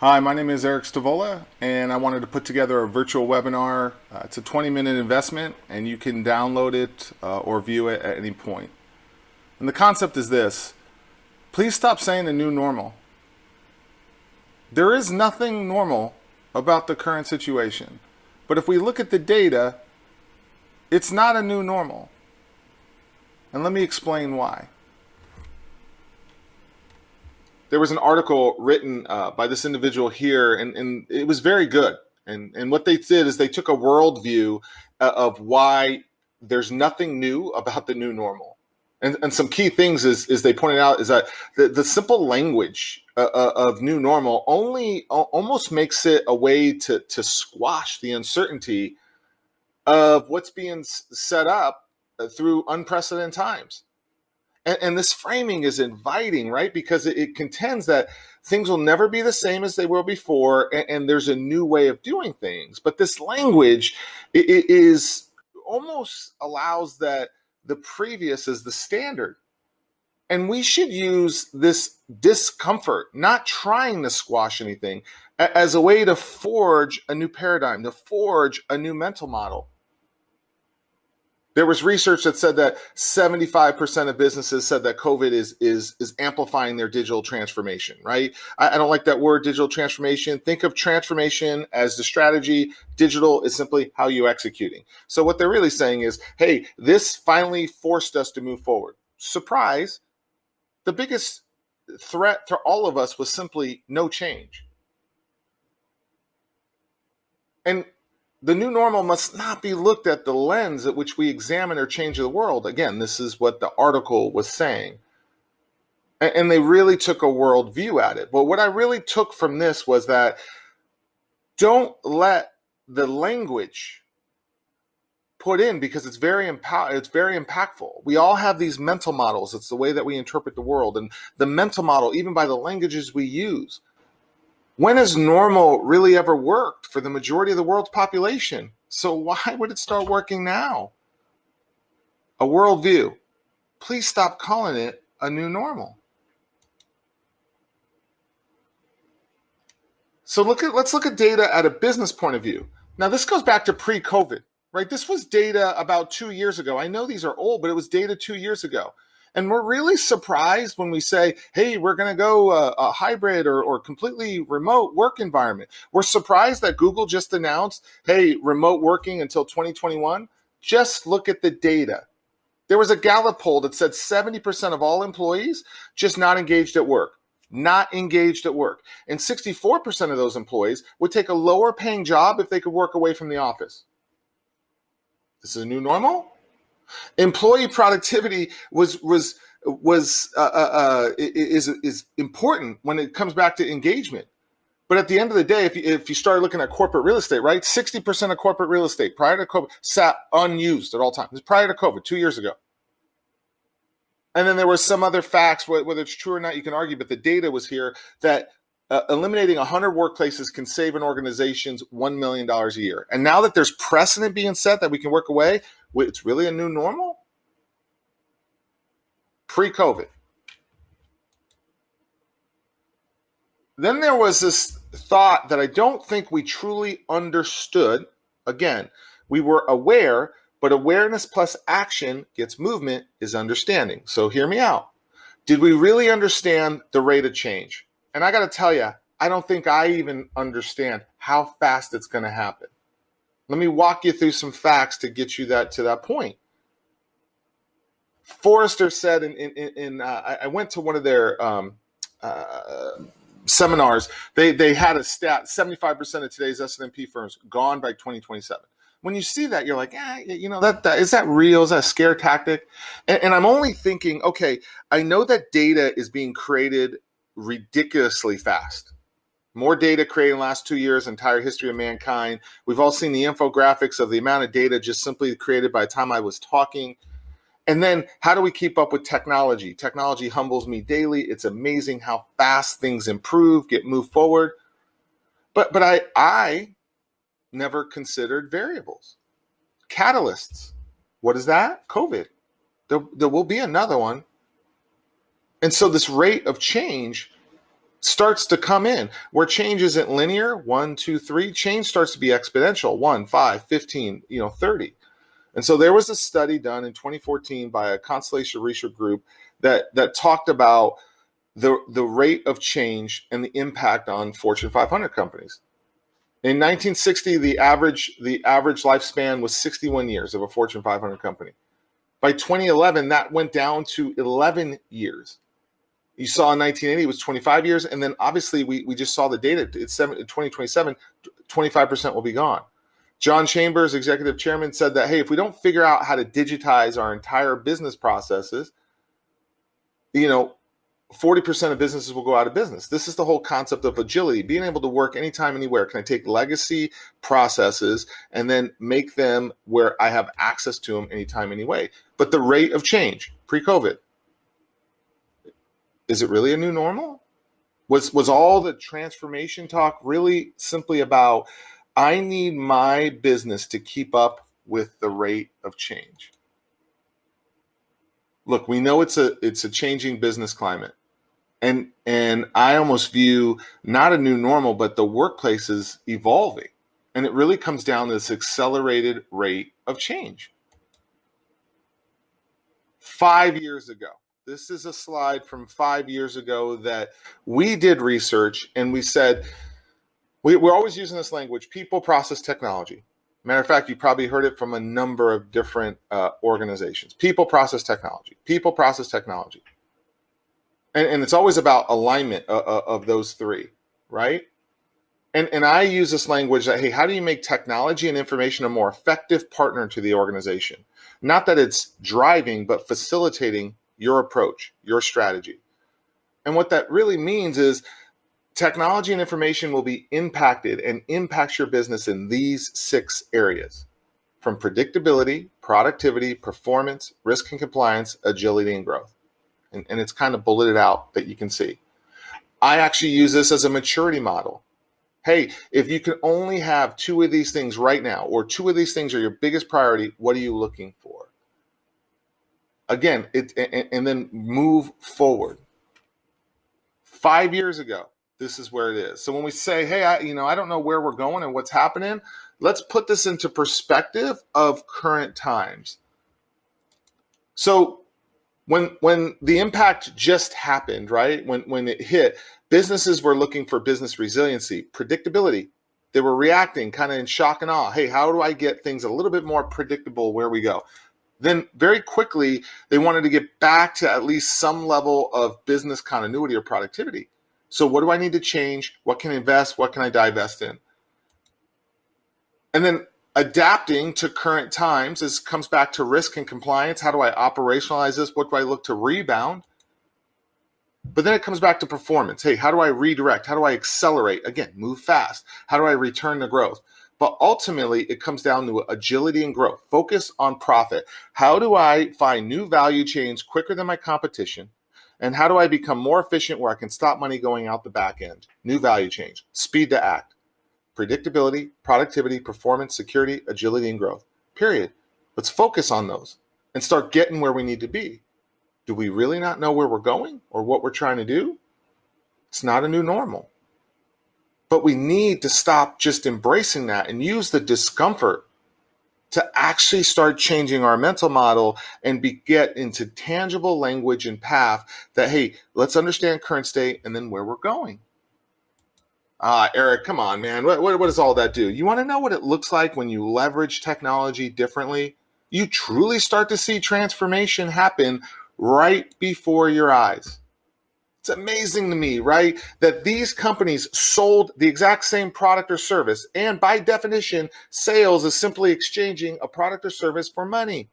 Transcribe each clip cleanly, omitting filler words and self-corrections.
Hi, my name is Eric Stavola, and I wanted to put together a virtual webinar. It's a 20-minute investment, and you can download it or view it at any point. And the concept is this: please stop saying the new normal. There is nothing normal about the current situation. But if we look at the data, it's not a new normal. And let me explain why. There was an article written by this individual here, and it was very good. And what they did is they took a worldview of why there's nothing new about the new normal. And some key things is they pointed out is that the simple language of new normal only almost makes it a way to squash the uncertainty of what's being set up through unprecedented times. And this framing is inviting, right? Because it contends that things will never be the same as they were before, and there's a new way of doing things. But this language it is almost allows that the previous is the standard. And we should use this discomfort, not trying to squash anything, as a way to forge a new paradigm, to forge a new mental model. There was research that said that 75% of businesses said that COVID is amplifying their digital transformation, right? I don't like that word, digital transformation. Think of transformation as the strategy. Digital is simply how you're executing. So what they're really saying is, hey, this finally forced us to move forward. Surprise, the biggest threat to all of us was simply no change. And the new normal must not be looked at the lens at which we examine or change the world. Again, this is what the article was saying. And they really took a world view at it. But what I really took from this was that don't let the language put in, because it's very impactful. We all have these mental models. It's the way that we interpret the world. And the mental model, even by the languages we use. When has normal really ever worked for the majority of the world's population? So why would it start working now? A worldview. Please stop calling it a new normal. So let's look at data at a business point of view. Now this goes back to pre-COVID, right? This was data about 2 years ago. I know these are old, but it was data 2 years ago. And we're really surprised when we say, hey, we're going to go a hybrid or completely remote work environment. We're surprised that Google just announced, hey, remote working until 2021. Just look at the data. There was a Gallup poll that said 70% of all employees just not engaged at work. Not engaged at work. And 64% of those employees would take a lower paying job if they could work away from the office. This is a new normal? Employee productivity is important when it comes back to engagement. But at the end of the day, if you start looking at corporate real estate, right, 60% of corporate real estate prior to COVID sat unused at all times. Prior to COVID, 2 years ago. And then there were some other facts, whether it's true or not, you can argue, but the data was here that eliminating 100 workplaces can save an organization's $1 million a year. And now that there's precedent being set that we can work away, it's really a new normal? Pre-COVID. Then there was this thought that I don't think we truly understood. Again, we were aware, but awareness plus action gets movement is understanding. So hear me out. Did we really understand the rate of change? And I got to tell you, I don't think I even understand how fast it's going to happen. Let me walk you through some facts to get you to that point. Forrester said, I went to one of their seminars. They had a stat: 75% of today's S&P firms gone by 2027. When you see that, you're like, that is that real? Is that a scare tactic? And I'm only thinking, okay, I know that data is being created ridiculously fast. More data created in the last 2 years, entire history of mankind. We've all seen the infographics of the amount of data just simply created by the time I was talking. And then how do we keep up with technology? Technology humbles me daily. It's amazing how fast things improve, moved forward. But I never considered variables. Catalysts. What is that? COVID. There will be another one. And so this rate of change starts to come in, where change isn't linear, 1, 2, 3. Change starts to be exponential, 1, 5, 15, 30. And so there was a study done in 2014 by a Constellation Research Group that talked about the rate of change and the impact on Fortune 500 companies. In 1960, the average lifespan was 61 years of a Fortune 500 company. By 2011, that went down to 11 years. You saw in 1980 it was 25 years, and then obviously we just saw the data. It's 2027, 25% will be gone. John Chambers, executive chairman, said that, hey, if we don't figure out how to digitize our entire business processes, 40% of businesses will go out of business. This is the whole concept of agility, being able to work anytime, anywhere. Can I take legacy processes and then make them where I have access to them anytime, anyway? But the rate of change pre-COVID, is it really a new normal? Was all the transformation talk really simply about, I need my business to keep up with the rate of change? Look, we know it's a changing business climate. And I almost view not a new normal, but the workplace is evolving. And it really comes down to this accelerated rate of change. 5 years ago, this is a slide from 5 years ago that we did research, and we said, we're always using this language, people, process, technology. Matter of fact, you probably heard it from a number of different organizations. People, process, technology. People, process, technology. And it's always about alignment of those three, right? And I use this language that, hey, how do you make technology and information a more effective partner to the organization? Not that it's driving, but facilitating your approach, your strategy. And what that really means is technology and information will be impacted and impacts your business in these 6 areas: from predictability, productivity, performance, risk and compliance, agility, and growth. And it's kind of bulleted out that you can see. I actually use this as a maturity model. Hey, if you can only have 2 of these things right now, or 2 of these things are your biggest priority, what are you looking for? Again, and then move forward. 5 years ago, this is where it is. So when we say, hey, I don't know where we're going and what's happening, let's put this into perspective of current times. So when the impact just happened, right? When it hit, businesses were looking for business resiliency, predictability. They were reacting kind of in shock and awe. Hey, how do I get things a little bit more predictable where we go? Then very quickly, they wanted to get back to at least some level of business continuity or productivity. So what do I need to change? What can I invest? What can I divest in? And then adapting to current times comes back to risk and compliance. How do I operationalize this? What do I look to rebound? But then it comes back to performance. Hey, how do I redirect? How do I accelerate? Again, move fast. How do I return to growth? But ultimately, it comes down to agility and growth. Focus on profit. How do I find new value chains quicker than my competition? And how do I become more efficient where I can stop money going out the back end? New value chains. Speed to act. Predictability, productivity, performance, security, agility, and growth. Period. Let's focus on those and start getting where we need to be. Do we really not know where we're going or what we're trying to do? It's not a new normal. But we need to stop just embracing that and use the discomfort to actually start changing our mental model and get into tangible language and path that, hey, let's understand current state and then where we're going. Eric, come on, man. What does all that do? You want to know what it looks like when you leverage technology differently? You truly start to see transformation happen right before your eyes. It's amazing to me, right, that these companies sold the exact same product or service. And by definition, sales is simply exchanging a product or service for money.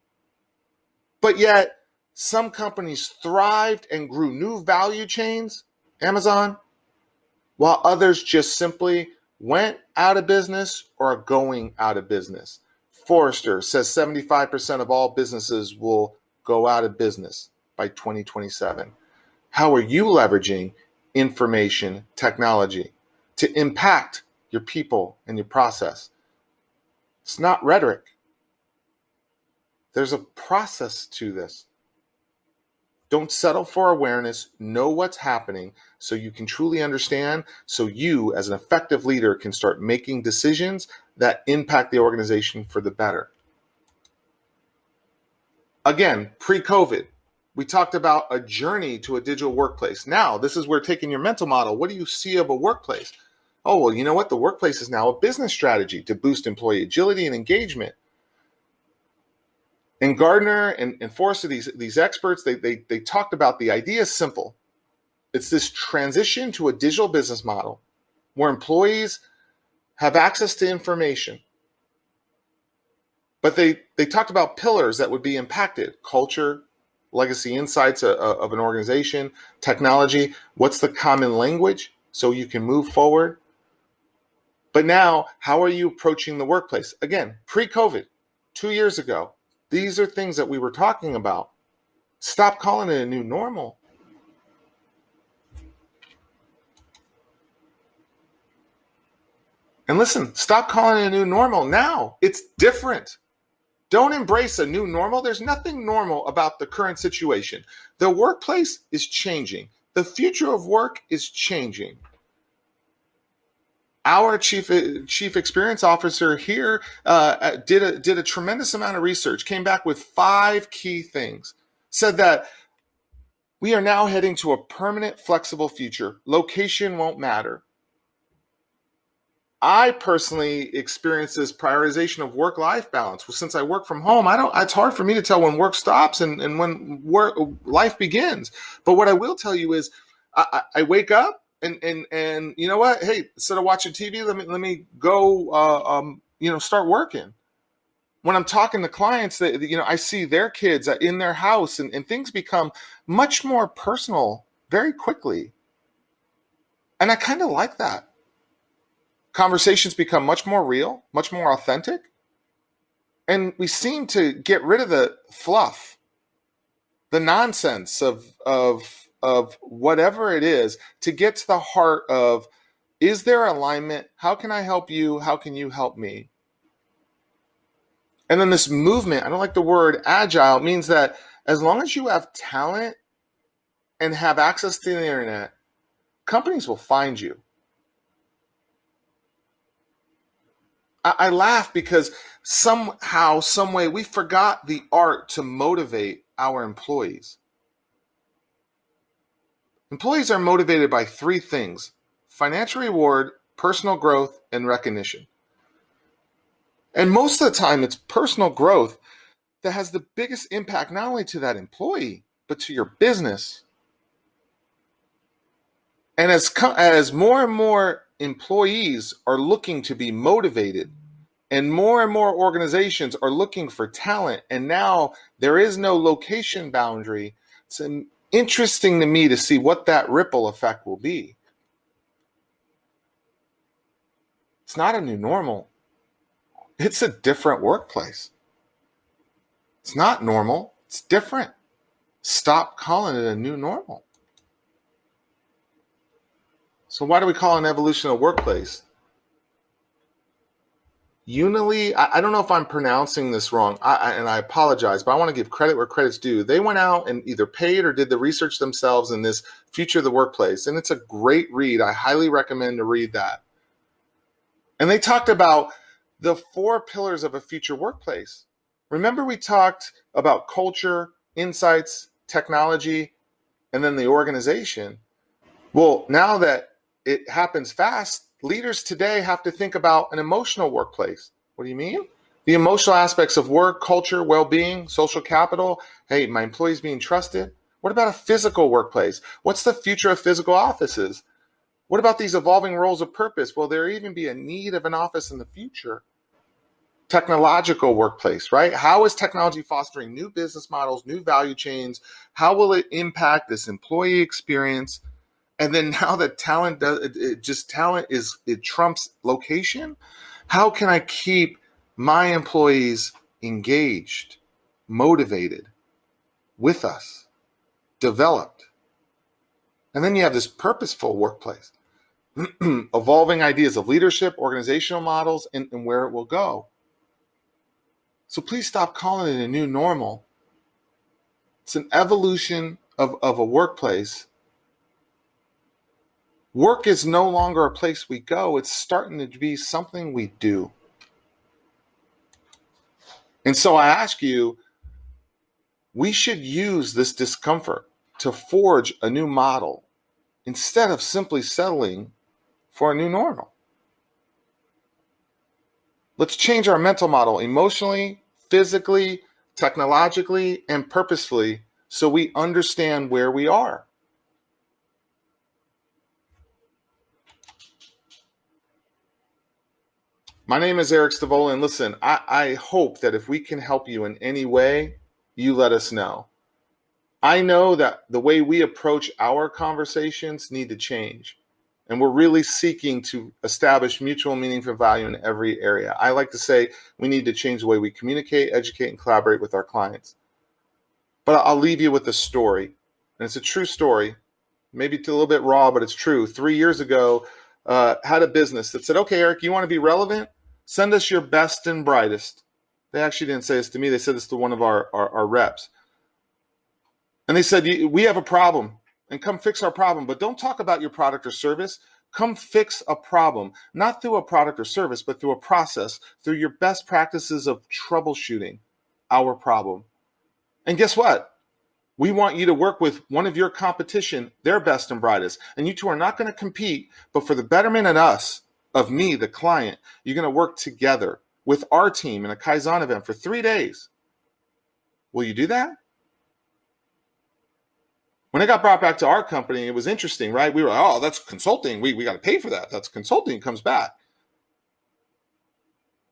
But yet, some companies thrived and grew new value chains, Amazon, while others just simply went out of business or are going out of business. Forrester says 75% of all businesses will go out of business by 2027. How are you leveraging information technology to impact your people and your process? It's not rhetoric. There's a process to this. Don't settle for awareness. Know what's happening so you can truly understand, so you, as an effective leader, can start making decisions that impact the organization for the better. Again, pre-COVID, we talked about a journey to a digital workplace. Now, this is where taking your mental model, what do you see of a workplace? Oh, well, you know what? The workplace is now a business strategy to boost employee agility and engagement. And Gardner and Forrester, these experts, they talked about the idea is simple. It's this transition to a digital business model where employees have access to information. But they talked about pillars that would be impacted: culture, legacy insights of an organization, technology, what's the common language so you can move forward. But now, how are you approaching the workplace? Again, pre-COVID, 2 years ago, these are things that we were talking about. Stop calling it a new normal. And listen, stop calling it a new normal now. It's different. Don't embrace a new normal. There's nothing normal about the current situation. The workplace is changing. The future of work is changing. Our chief experience officer here did a tremendous amount of research, came back with 5 key things, said that we are now heading to a permanent, flexible future. Location won't matter. I personally experience this prioritization of work-life balance. Well, since I work from home, it's hard for me to tell when work stops and when life begins. But what I will tell you is I wake up and you know what? Hey, instead of watching TV, let me go start working. When I'm talking to clients, that I see their kids in their house and things become much more personal very quickly. And I kind of like that. Conversations become much more real, much more authentic. And we seem to get rid of the fluff, the nonsense of whatever it is, to get to the heart of, is there alignment? How can I help you? How can you help me? And then this movement, I don't like the word agile, means that as long as you have talent and have access to the internet, companies will find you. I laugh because somehow, some way, we forgot the art to motivate our employees. Employees are motivated by 3 things: financial reward, personal growth, and recognition. And most of the time, it's personal growth that has the biggest impact, not only to that employee, but to your business. And as more and more employees are looking to be motivated, and more organizations are looking for talent, and now there is no location boundary, it's interesting to me to see what that ripple effect will be. It's not a new normal. It's a different workplace. It's not normal. It's different. Stop calling it a new normal. So why do we call it an evolutionary workplace? Unily, I don't know if I'm pronouncing this wrong, and I apologize, but I want to give credit where credit's due. They went out and either paid or did the research themselves in this Future of the Workplace, and it's a great read. I highly recommend to read that. And they talked about the 4 pillars of a future workplace. Remember, we talked about culture, insights, technology, and then the organization. Well, now that it happens fast, leaders today have to think about an emotional workplace. What do you mean? The emotional aspects of work, culture, well-being, social capital. Hey, my employees being trusted. What about a physical workplace? What's the future of physical offices? What about these evolving roles of purpose? Will there even be a need of an office in the future? Technological workplace, right? How is technology fostering new business models, new value chains? How will it impact this employee experience? And then now that talent trumps location. How can I keep my employees engaged, motivated, with us, developed? And then you have this purposeful workplace, evolving ideas of leadership, organizational models, and where it will go. So please stop calling it a new normal. It's an evolution of a workplace, work is no longer a place we go. It's starting to be something we do. And so I ask you, we should use this discomfort to forge a new model instead of simply settling for a new normal. Let's change our mental model emotionally, physically, technologically, and purposefully so we understand where we are. My name is Eric Stavola, and listen, I hope that if we can help you in any way, you let us know. I know that the way we approach our conversations need to change. And we're really seeking to establish mutual meaningful value in every area. I like to say we need to change the way we communicate, educate, and collaborate with our clients. But I'll leave you with a story. And it's a true story, maybe a little bit raw, but it's true. 3 years ago, had a business that said, okay, Eric, you want to be relevant? Send us your best and brightest. They actually didn't say this to me. They said this to one of our reps. And they said, we have a problem and come fix our problem. But don't talk about your product or service. Come fix a problem, not through a product or service, but through a process, through your best practices of troubleshooting our problem. And guess what? We want you to work with one of your competition, their best and brightest. And you two are not going to compete, but for the betterment of us, of me, the client, you're going to work together with our team in a Kaizen event for 3 days. Will you do that? When it got brought back to our company, it was interesting, right? We were like, oh, that's consulting. We got to pay for that. That's consulting. It comes back.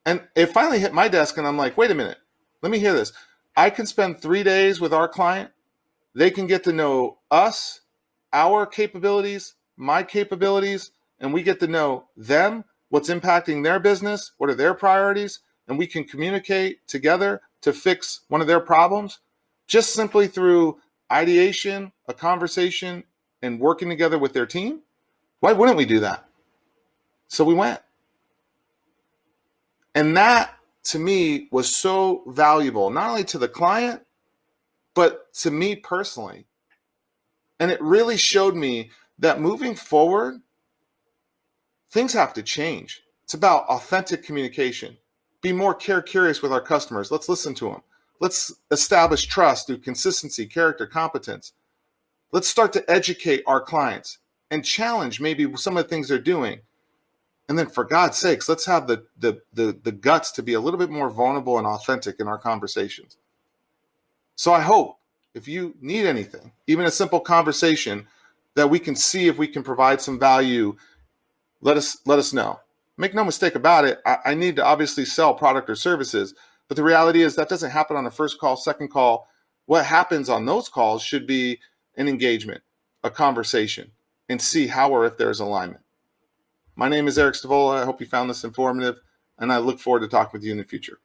And it finally hit my desk, and I'm like, wait a minute. Let me hear this. I can spend 3 days with our client. They can get to know us, our capabilities, my capabilities, and we get to know them, what's impacting their business, what are their priorities, and we can communicate together to fix one of their problems just simply through ideation, a conversation, and working together with their team. Why wouldn't we do that? So we went. And that, to me, was so valuable, not only to the client, but to me personally. And it really showed me that moving forward, things have to change. It's about authentic communication. Be more curious with our customers. Let's listen to them. Let's establish trust through consistency, character, competence. Let's start to educate our clients and challenge maybe some of the things they're doing. And then for God's sakes, let's have the guts to be a little bit more vulnerable and authentic in our conversations. So I hope if you need anything, even a simple conversation, that we can see if we can provide some value, let us know. Make no mistake about it. I need to obviously sell product or services, but the reality is that doesn't happen on the first call, second call. What happens on those calls should be an engagement, a conversation, and see how or if there's alignment. My name is Eric Stavola. I hope you found this informative, and I look forward to talking with you in the future.